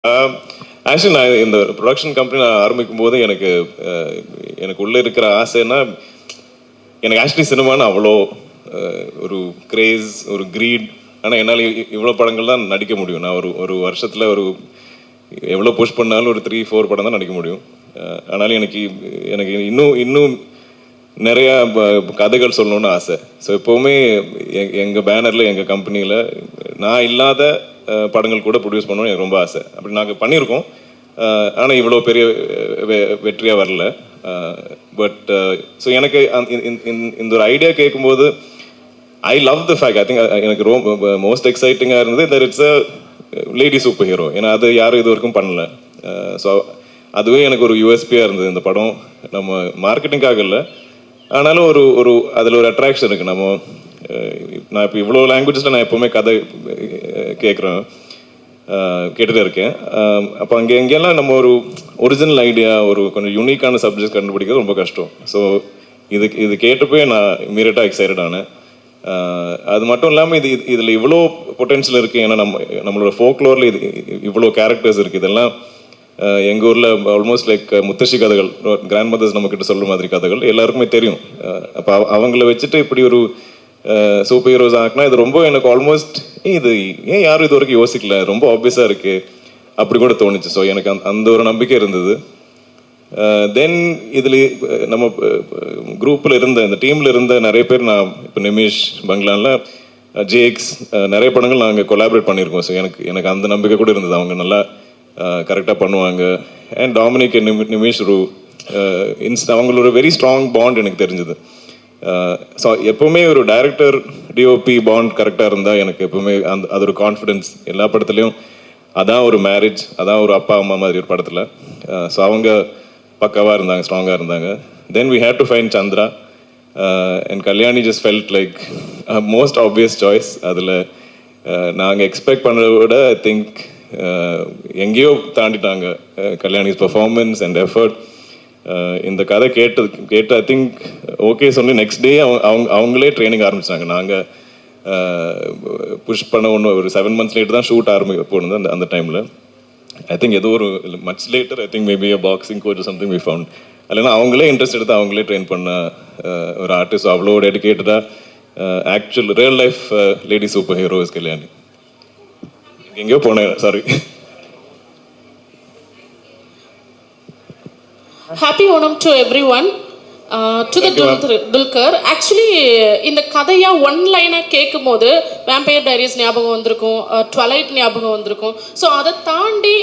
Actually நான் இந்த production company நான் ஆரம்பிக்கும் போது எனக்கு உள்ளே இருக்கிற ஆசைன்னா எனக்கு ஆக்சுவலி சினிமான்னு அவ்வளோ ஒரு கிரேஸ் ஒரு க்ரீட். ஆனால் என்னால் இவ்வளோ படங்கள் தான் நடிக்க முடியும். நான் ஒரு வருஷத்தில் எவ்வளோ புஷ் பண்ணாலும் ஒரு 3-4 படம் தான் நடிக்க முடியும். ஆனாலும் எனக்கு இன்னும் நிறையா கதைகள் சொல்லணும்னு ஆசை. ஸோ எப்போவுமே எங்கள் பேனரில் எங்கள் கம்பெனியில் நான் இல்லாத படங்கள் கூட ப்ரொடியூஸ் பண்ணணும்னு எனக்கு ரொம்ப ஆசை. அப்படி நாங்கள் பண்ணியிருக்கோம். ஆனால் இவ்வளோ பெரிய வெற்றியாக வரல. பட் ஸோ எனக்கு இந்த ஒரு ஐடியா கேட்கும்போது I love the fact. I think எனக்கு ரொம்ப மோஸ்ட் எக்ஸைட்டிங்காக இருந்தது that it's a lady super hero. ஏன்னா அது யாரும் இது வரைக்கும் பண்ணல. ஸோ அதுவே எனக்கு ஒரு யூஎஸ்பியாக இருந்தது. இந்த படம் நம்ம மார்க்கெட்டிங்காக இல்லை, ஆனாலும் அதில் ஒரு அட்ராக்ஷன் இருக்குது. நான் இப்போ இவ்வளோ லாங்குவேஜஸில் நான் எப்போவுமே கதை கேட்டுகிட்டே இருக்கேன். அப்போ எங்கெல்லாம் நம்ம ஒரு ஒரிஜினல் ஐடியா கொஞ்சம் யூனிக்கான சப்ஜெக்ட் கண்டுபிடிக்கிறது ரொம்ப கஷ்டம். ஸோ இது கேட்டப்போ நான் இமீடியட்டாக எக்ஸைட்டட் ஆனேன். அது மட்டும் இல்லாமல் இதில் இவ்வளோ பொட்டென்ஷியல் இருக்குது. ஏன்னா நம்மளோட ஃபோக்லோரில் இவ்வளோ கேரக்டர்ஸ் இருக்குது. இதெல்லாம் எங்கள் ஊரில் ஆல்மோஸ்ட் லைக் முத்தശ്ശി கதைகள், கிராண்ட் மதர்ஸ் நம்மக்கிட்ட சொல்கிற மாதிரி கதைகள் எல்லாருக்குமே தெரியும். அப்போ அவங்கள வச்சுட்டு இப்படி ஒரு சூப்பர் ஹீரோஸ் ஆகினா இது ரொம்ப எனக்கு ஆல்மோஸ்ட் இது ஏன் யாரும் இது வரைக்கும் யோசிக்கல, ரொம்ப ஆப்வியஸாக இருக்குது அப்படி கூட தோணுச்சு. ஸோ எனக்கு அந்த ஒரு நம்பிக்கை இருந்தது. தென் இதில் நம்ம குரூப்பில் இந்த டீமில் இருந்த நிறைய பேர், நான் இப்போ நிமிஷ் பங்களானில் ஜேக்ஸ் நிறைய படங்கள் நாங்கள் கொலாபரேட் பண்ணியிருக்கோம். ஸோ எனக்கு அந்த நம்பிக்கை கூட இருந்தது, அவங்க நல்லா கரெக்டாக பண்ணுவாங்க. அண்ட் டாமினிக் நிமிஷ் அவங்களோட வெரி ஸ்ட்ராங் பாண்ட் எனக்கு தெரிஞ்சது. ஸோ எப்போவுமே ஒரு டைரக்டர் டிஓபி பாண்ட் கரெக்டாக இருந்தால் எனக்கு எப்போவுமே அது ஒரு கான்ஃபிடென்ஸ். எல்லா படத்துலையும் அதான் ஒரு மேரேஜ், அதான் ஒரு அப்பா அம்மா மாதிரி ஒரு படத்தில். ஸோ அவங்க பக்காவாக இருந்தாங்க, ஸ்ட்ராங்காக இருந்தாங்க. Then we had to find Chandra and Kalyani just felt like most obvious choice. அதில் நாங்கள் எக்ஸ்பெக்ட் பண்ணதை விட ஐ திங்க் எங்கேயோ தாண்டிட்டாங்க கல்யாணிஸ் பெர்ஃபார்மன்ஸ் அண்ட் எஃபர்ட். இந்த கதை கேட்டு ஐ திங்க் ஓகே சொல்லி நெக்ஸ்ட் டே அவங்களே ட்ரைனிங் ஆரம்பிச்சாங்க. நாங்கள் புஷ் பண்ண ஒரு 7 months லேட்டு தான் ஷூட் போனது. அந்த டைமில் ஐ திங்க் ஏதோ ஒரு much later I think maybe a boxing coach something we found. இல்லைன்னா அவங்களே இன்ட்ரெஸ்ட் எடுத்து அவங்களே ட்ரெயின் பண்ண ஒரு ஆர்டிஸ்ட். அவ்வளோ டெடிக்கேட்டடாக actual real life lady super hero is Kalyani. எங்கேயோ போனேன், sorry. Happy Onam to everyone. To the Dulquer. Actually, இந்த கதையா ஒன் லைனாக கேட்கும் போது வேம்பயர் டைரிஸ் ஞாபகம் வந்திருக்கும், ட்விலைட் ஞாபகம் வந்திருக்கும். ஸோ அதை தாண்டி